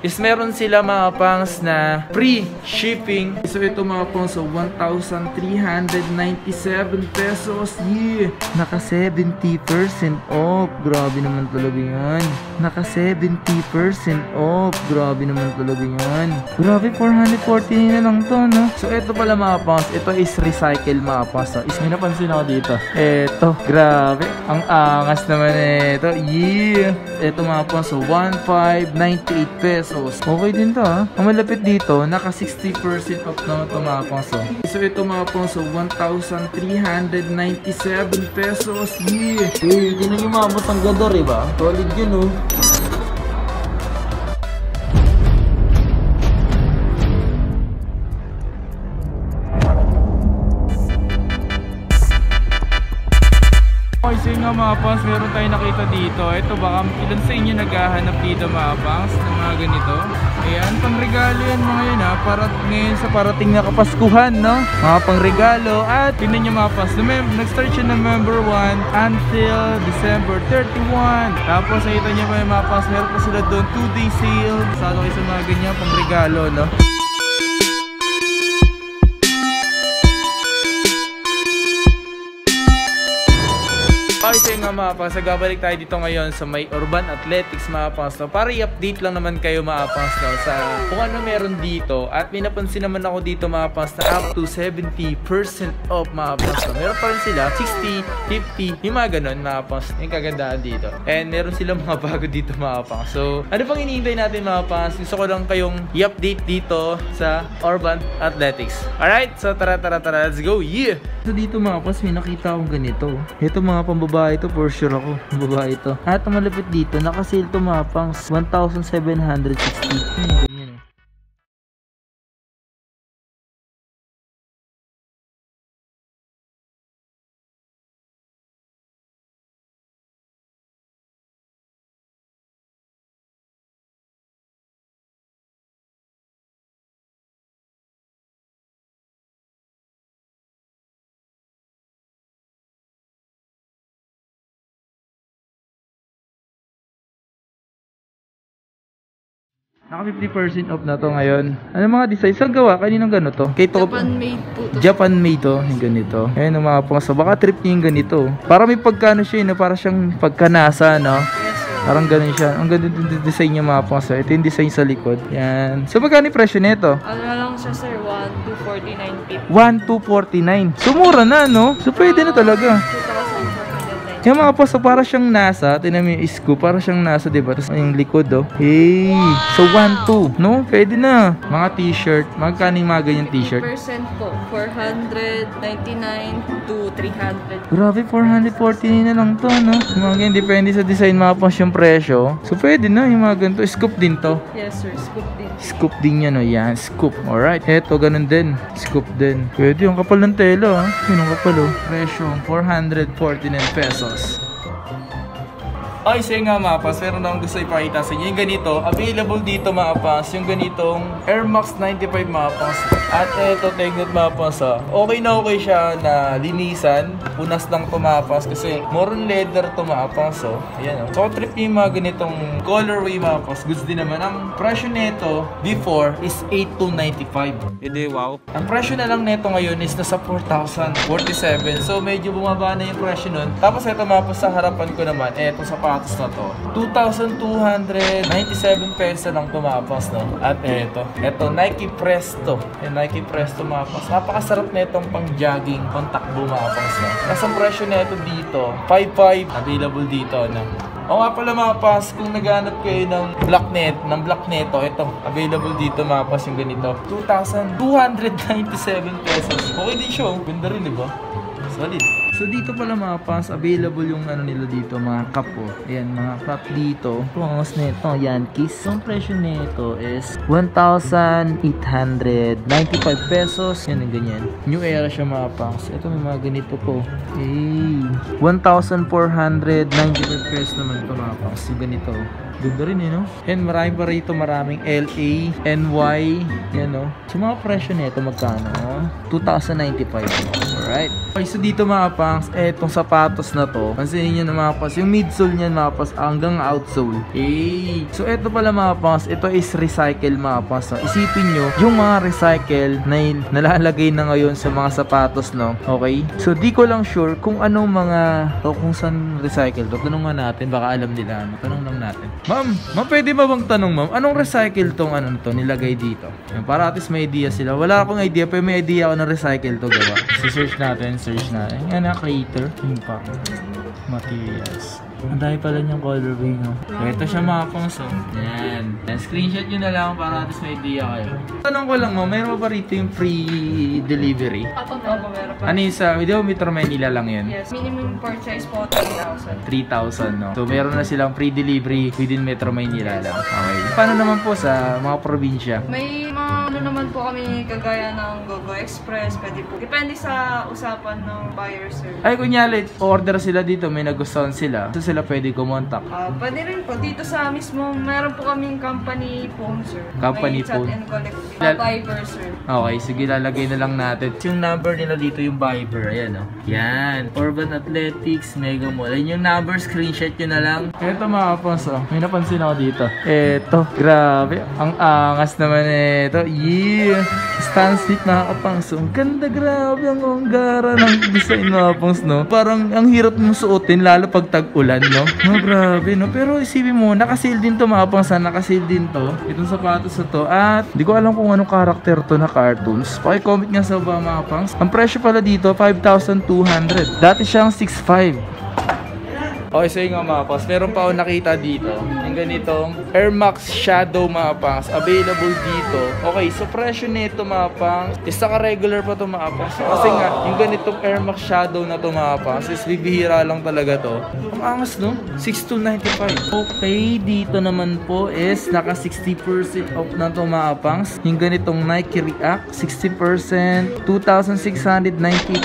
is meron sila mga pangs na free shipping. So ito mga pangs, so 1,397 pesos. Yeah! Naka 70% off. Grabe naman talaga yan. Naka 70% off. Grabe naman talaga yan. Grabe, 440 na lang to, no? So ito pala mga pangs, ito is recycle mga pangs. So, is may napansin ako dito. Ito, grabe. Ang angas naman ito. Yeah! Ito mga pangs, so 1,598 pesos. Okay din to, ha? Ang malapit dito, naka 60% off naman ito mga pangs. So ito mga pangs, so 1,397 pesos. Yeah! Hey, hindi na yung mga matanggador, diba? Solid yun, oh. Okay, so nga mga pangs, meron tayo nakita dito. Ito baka ilan sa inyo naghahanap dito mga pangs ng mga ganito. Ayan, pangregalo yan mga yan ha. Para ngayon sa parating na Kapaskuhan, no? Mga pangregalo. At tingnan nyo mga pangs, nag-start siya ng November 1 until December 31. Tapos nakita nyo pa yung mga pangs, meron pa sila doon 2-day sale. Salo kayo sa mga ganyan pangregalo, no? Okay, so nga mga pangs, nagbabalik tayo dito ngayon sa may Urban Athletics mga pangs, no? Para i-update lang naman kayo mga pangs, no? Sa kung ano meron dito. At may napansin naman ako dito mga pangs na up to 70% off mga pangs, no? Meron pa rin sila 60, 50, yung mga ganun mga pangs, yung kagandahan dito. And meron silang mga bago dito mga pangs. So ano pang hinihintay natin mga pangs? Gusto ko lang kayong i-update dito sa Urban Athletics. Alright, so tara, let's go. Yeah! So dito mga pangs, may nakita akong ganito. Ito mga pambabae ito, for sure ako. Babae ito. At ang malapit dito, naka-sale ito mga pangs, 1,760. Ganyan eh. Naka 50% off na to ngayon. Ano mga design? Saan gawa? Kaninong gano'n to? Japan made po to. Japan made to. Yung ganito. Ayun ang mga pangas. Baka trip niyo yung ganito. Para may pagkano siya, no? Para siyang pagkanasa, no? Yes, sir. Parang ganun siya. Ang ganda yung design niya mga pangas. Ito yung design sa likod. Yan. So magkano yung presyo nito? Ano lang siya, sir? 1,249. 1,249. So mura na, no? So pwede na talaga. 2,490. Yung mga paso, para siyang nasa. Tinan mo yung scoop, para siyang nasa, diba? Tapos yung likod, oh. Hey! So 1,200, no? Pwede na. Mga t-shirt. Magkano yung mga ganyan t-shirt? 50% po. 499 to 300. Grabe, 440 na lang to, no? Mga ganyan, depende sa design, mga pas yung presyo. So pwede na, yung mga ganito. Scoop din to. Yes, sir. Scoop din. Scoop din yan, oh. Yan, scoop. Alright. Eto, ganun din. Scoop din. Pwede, yung kapal ng tela, ha? Yun ang kapal, oh. Presyo, 449 pesos. Ay, sige nga mga pas, meron akong gusto ipakita sa inyo. Yung ganito, available dito mga pas, yung ganitong Air Max 95 mga pas. At eto, tingnan mga pas, ha. Okay na okay siya na linisan. Punas lang to mga pas kasi more on leather to mga pas, oh. Ayan, oh. So, trip yung mga ganitong colorway mga pas. Goods din naman. Ang presyo nito before is 8,295. Hindi, wow. Ang presyo na lang nito ngayon is nasa 4,047. So, medyo bumaba na yung presyo nun. Tapos eto mga pas, sa harapan ko naman, eto sa na to 2,297 pesos lang tumapas, no? At eto Nike Presto. Yung Nike Presto mga pas, napakasarap na itong pang jogging, pang takbo mga pas, no? Kasi ang presyo na ito dito 5,500, available dito, no? O nga pala mga pas, kung naghanap kayo ng black neto, ito available dito mga pas, yung ganito 2,297 pesos. Okay din siya, ganda rin, diba? Solid. So dito pala mga pas, available yung ano nila dito, mga cup, oh. Ayan, mga cup dito. Pangos nito, Yankees. So, ang presyo nito is 1,895 pesos. Yan, ganyan. New era siya mga pas. Ito may mga ganito po. Hey, 1,495 pesos naman ito mga pas. Yung ganito. Ganda rin, no? And maraming pa rito, maraming LA, NY, yan, no? So mga presyo nito magkano? 2,095. Alright. Alright. Okay, so dito mga pangs, etong sapatos na to, pansinin nyo na mga pangs, yung midsole nyan mga pangs hanggang outsole. Eh, so eto pala mga pangs, ito is recycle mga pangs. No? Isipin nyo, yung mga recycle na nalalagay na ngayon sa mga sapatos, no? Okay? So di ko lang sure kung anong mga, o kung saan recycle to. Tanong nga natin, baka alam nila. Ano? Tanong lang natin. Ma'am, pwede ba bang tanong ma'am, anong recycle tong ano to, nilagay dito? Para at least may idea sila. Wala akong idea, pero may idea ako ng recycle to gawa. Search natin. Yan na, creator. Impact. Materials. Ang dami pala niyang colorway, no? So, ito siya mga pangs, oh. Yan. Screenshot nyo na lang para at least may idea kayo. Tanong ko lang, oh, mayroon ba rito yung free delivery? Opo, meron pa. Ano yung sa, video Metro Manila lang yan? Yes, minimum purchase po 3,000. 3,000, no? So, meron na silang free delivery within Metro Manila lang. Okay. Paano naman po sa mga probinsya? May mga ano naman po kami kagaya ng Gogo Express, pwede po. Depende sa usapan ng buyer, sir. Ay, kunyari, order sila dito, may nagustuhan sila. So, sila pwede kumontak. Pwede rin po. Dito sa mismo, meron po kaming company phone, sir. Company may phone. chat and collect. Viber, sir. Okay, sige, lalagay na lang natin. Yung number nila dito, yung Viber. Ayan, oh. Yan. Urban Athletics, Mega Mall. Ayan yung number, screenshot nyo na lang. Eto mga kapons, oh. May napansin ako dito. Eto, grabe. Ang angas naman eto. Yeah! Stand seat mga kapons. Ang ganda, grabe. Ang gara ng design mga kapons, no? Parang ang hirap mong suotin, lalo pag tag-ulan, no? No, grabe, no? Pero isipin mo, nakasil din to mga kapons. Nakasil din to. Itong sapatos na to. At di ko alam kung anong karakter to na cartoons. Paki-comment nga sa baba mga pangs. Ang presyo pala dito, 5,200. Dati siyang 6,500. Okay, so yung mga pangs, meron pa ako nakita dito. Yung ganitong Air Max Shadow mga pangs. Available dito. Okay, so presyo nito mga pangs is naka-regular pa to mga pangs. Kasi nga, yung ganitong Air Max Shadow na to mga pangs is bibihira lang talaga to. Ang angas, no? 6,295. Okay, dito naman po is naka 60% off na to mga pangs. Yung ganitong Nike React, 60%, 2,690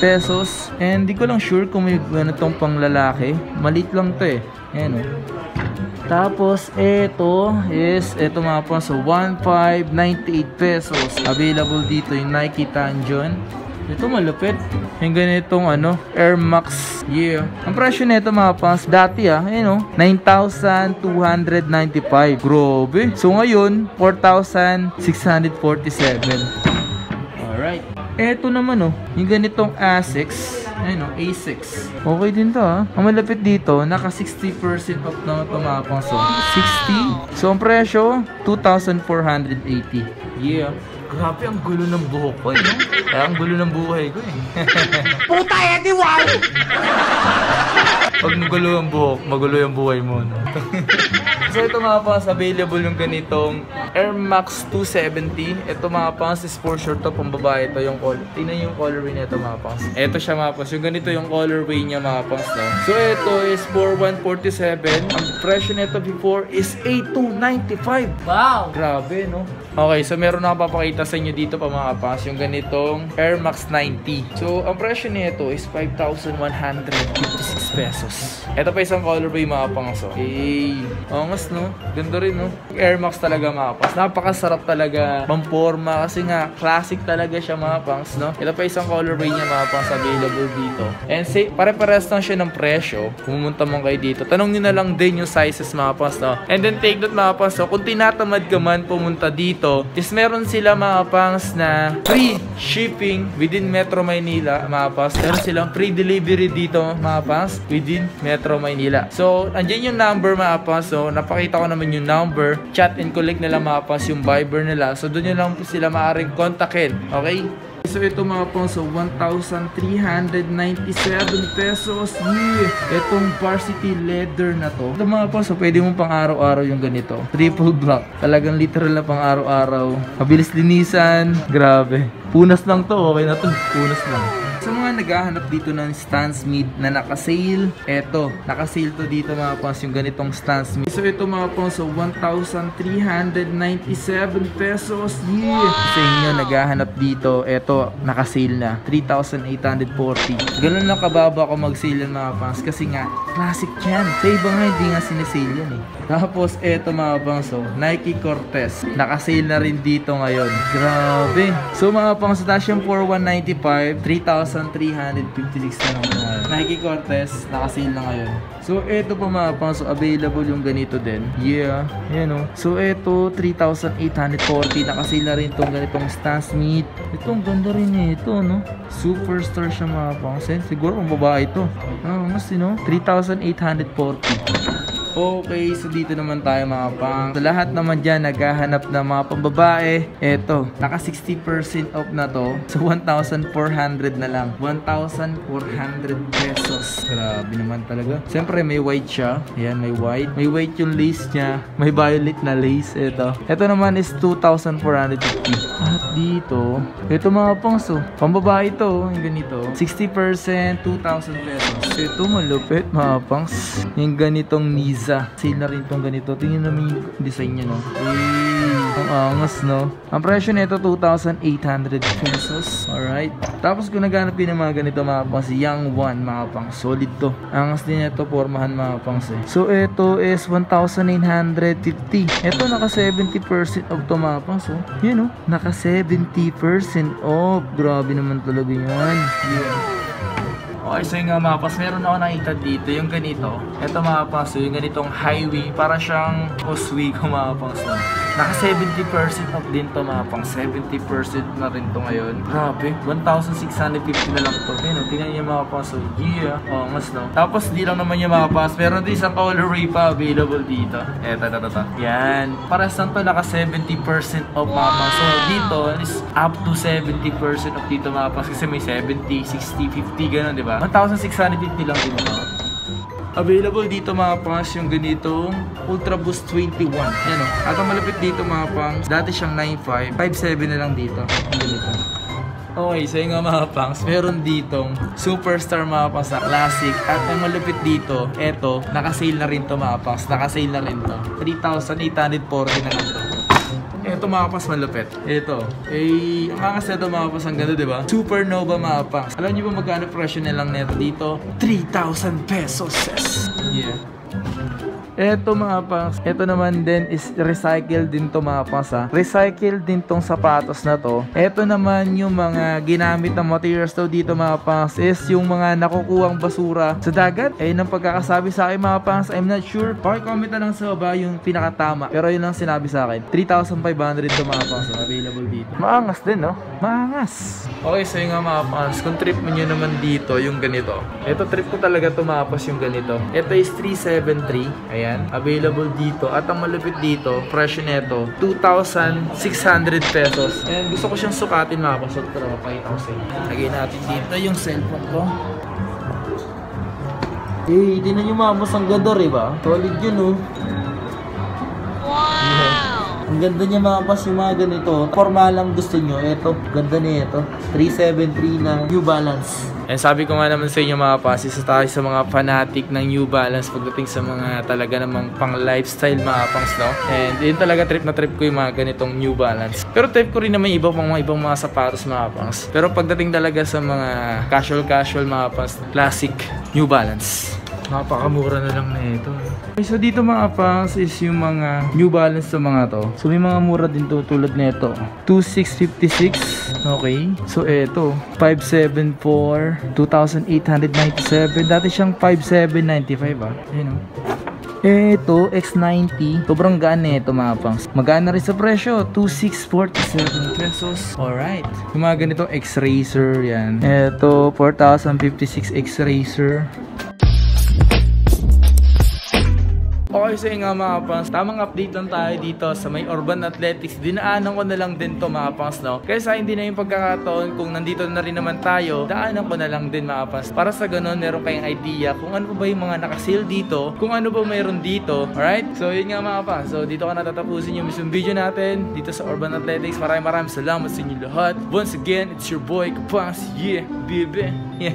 pesos. And di ko lang sure kung may ganitong pang lalaki. Malit lang to eh. Ayan, oh. Tapos ito mga pangs, so 1,598 pesos. Available dito yung Nike Tanjon. Ito malupit. Yung ganitong ano, Air Max. Yeah. Ang presyo nito mga pangs, dati ayun, 9,295. Grobe. So ngayon, 4,647. Alright. Ito naman yung ganitong Asics. Ayun A6. Okay din to Ang malapit dito, naka 60% off na ito mga pangs. So, 60. So, ang presyo, 2,480. Yeah. Grabe, ang gulo ng buhok ko, no? Kaya ang gulo ng buhay ko, eh. Puta, Eddie, wow! Pag magulo ang buhok, magulo yung buhay mo, no? So ito mga pangs, available yung ganitong Air Max 270. Ito mga pangs is for sure to, pang babae ito yung color. Tingnan yung colorway nito mga pangs. Ito siya mga pangs, yung ganito yung colorway niya mga pangs, no? So ito is for 147. Ang presyo nito before is 8,295. Wow! Grabe, no? Okay, so meron na ako papakita sa inyo dito pa mga pangs, yung ganitong Air Max 90. So ang presyo nito is 5,156 pesos. Ito pa isang colorway mga pangs, okay. Angas, no? Ganda rin, no? Air Max talaga mga pangs. Napakasarap talaga pamporma kasi nga classic talaga siya mga pangs, no? Ito pa isang colorway niya mga pangs, available dito. And say, pare-pares lang siya ng presyo. Pumunta mo kayo dito. Tanong nyo na lang din yung sizes mga pangs, no? And then take note mga pangs, no? Kung tinatamad ka man pumunta dito, is meron sila mga pangs na free shipping within Metro Manila mga pangs. Meron silang free delivery dito mga pangs within Metro Manila. So, andyan yung number mga pangs. So, napakita ko naman yung number. Chat and collect nila mga pangs yung Viber nila. So, doon nyo lang po sila maaaring kontakin. Okay? So, ito mga pangs, so 1,397 pesos. Yeah! Itong varsity leather na to. Ito mga pangs, so pwede mong pang araw-araw yung ganito. Triple black. Talagang literal na pang araw-araw. Mabilis linisan. Grabe. Punas lang to. Okay na to. Punas lang. Sa mga naghahanap dito ng Stan Smith na naka-sale, eto, naka-sale to dito mga pangs, yung ganitong Stan Smith. So ito mga pangs, so 1,397 pesos. Yeah! Sa inyo naghahanap dito, eto, naka-sale na. 3,840. Ganun lang kababa ako mag-sale yan mga pangs kasi nga, classic yan. Sa iba nga, hindi nga sinesale yan eh. Tapos eto mga pangs, so Nike Cortez. Naka-sale na rin dito ngayon. Grabe! So mga pangs, taas yung 4,195, 3,395 356 na lang po ngayon. Nike Cortez, nakasale na ngayon. So, ito pa mga pang, so available yung ganito din. Yeah, yan o. So, ito, 3,840. Nakasale na rin itong ganitong Stan Smith. Ito, ang ganda rin ito, no? Superstar siya mga pang. Siguro kung babae ito. Mas, no? 3,840. Okay, so dito naman tayo mga pang. Sa lahat naman dyan, naghahanap ng mga pambabae. Eto, naka 60% off na to. So, 1,400 na lang. 1,400 pesos. Grabe naman talaga. Siyempre, may white siya. Ayan, may white. May white yung lace niya. May violet na lace. Ito naman is 2,450. At dito, ito mga pang, so, pambabae ito. Yung ganito. 60%, 2,000 pesos. Ito, malupit mga pangs. Yung ganitong knees. Sale na rin itong ganito. Tingnan namin yung design niya, no? Ang angas, no? Ang presyo nito 2,800 pesos. Alright. Tapos kung naghanap din ng mga ganito mga pangs, Young One mga pangs. Solid to. Angas din ito, pormahan mga pangs eh. So ito is 1,950. Ito naka 70% off to mga pangs. Oh. Yan, no? Naka 70% off. Grabe naman talaga yan. Yeah. Okay, so yung mapas, meron ako nakita dito, yung ganito. Ito mapas, so yung ganitong highway, para siyang Oswego mapas na. Naka 70% off din to mapang. 70% na rin to ngayon. Grabe, 1,650 na lang to. Ayun, tingnan niyo mapas, so yeah, mas no. Tapos di lang naman yung mapas, meron din isang colorway pa available dito. Eto. Yan, para saan to naka 70% off mapas. So dito is up to 70% off dito mapas, kasi may 70, 60, 50 ganun, di ba? 1,650 lang din ito. Available dito mga pangs yung ganitong Ultra Boost 21. Yan o. At ang malapit dito mga pangs, dati siyang 9.5, 5.7 na lang dito. Ganito. Okay, so yung mga pangs, meron ditong Superstar mga pangs na classic. At ang malapit dito, eto, nakasale na rin to mga pangs. Nakasale na rin to. 3,840 na lang to. Ito mga pas malupit. Ito. Ang angas na ito mga pas ang ganda, diba? Supernova mga pas. Alam niyo ba magkano presyo na lang neto dito? 3,000 pesos. Yeah. Ito mga pangs, ito naman din is recycle din to mga pangs ha. Recycle din tong sapatos na to. Ito naman yung mga ginamit na materials daw dito mga pangs is yung mga nakukuhang basura sa dagat. Ayun ang pagkakasabi sa akin mga pangs. I'm not sure. Comment na lang sa baba yung pinakatama. Pero yun ang sinabi sa akin. 3,500 to mga pangs available dito. Maangas din no? Maangas. Okay, so yung mga pangs, kung trip mo nyo naman dito yung ganito. Ito trip ko talaga tumapas yung ganito. Ito is 373. Ayan, available dito. At ang malupit dito, presyo nito, 2,600 pesos. And gusto ko siyang sukatin mga pasok. Pero mapahit ako sa inyo. Lagay natin dito yung cellphone ko. Tinan nyo mga mas ang ganda rin ba? Solid yun oh. Wow! Yeah. Ang ganda niya mga pas yung mga ganito. Formal lang gusto nyo. Ito, ganda niya ito. 373 na New Balance. And sabi ko nga naman sa inyo mga pas, isa tayo sa mga fanatic ng New Balance pagdating sa mga talaga namang pang lifestyle mga pangs, no? And yun talaga trip na trip ko yung mga ganitong New Balance. Pero trip ko rin naman ibang mga sapatos mga pangs. Pero pagdating talaga sa mga casual mga pangs, classic New Balance. Napakamura na lang na ito. Okay, so dito mga pangs is yung mga New Balance sa mga to. So may mga mura din to tulad nito. 2,656. Okay. So ito, 574, 2,897. Dati siyang 5,795 ah. Ayun oh. Ito, X90. Sobrang gaan na ito mga pangs. Magana rin sa presyo, 2,647 pesos. Alright. Yung mga ganitong X-Racer yan. Ito, 4,056 X-Racer. Okay, so nga mga pangs, tamang update lang tayo dito sa may Urban Athletics. Dinaanan ko na lang din to mga pangs, no? Kaya hindi na yung pagkakataon kung nandito na rin naman tayo, daanan ko na lang din mga pangs. Para sa ganun, meron kayong idea kung ano ba yung mga nakasale dito, kung ano ba mayroon dito. Alright? So yun nga mga pangs. So dito ka natatapusin yung mismong video natin dito sa Urban Athletics. Maraming salamat sa inyo lahat. Once again, it's your boy Kapangs. Yeah, baby. Yeah.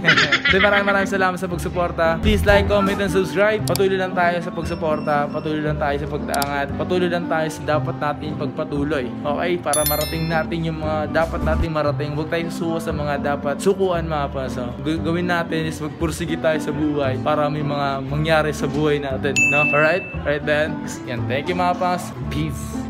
So maraming salamat sa pagsuporta. Please like, comment, and subscribe. Patuloy lang tayo sa pagsuporta. Patuloy lang tayo sa pagdaangat. Patuloy lang tayo sa dapat natin pagpatuloy. Okay? Para marating natin yung mga dapat nating marating. Huwag tayo susuko sa mga dapat sukuan mga paso. Gawin natin is magpursige tayo sa buhay para may mga mangyari sa buhay natin. No? Alright? Alright then. Yan. Thank you mga pas. Peace.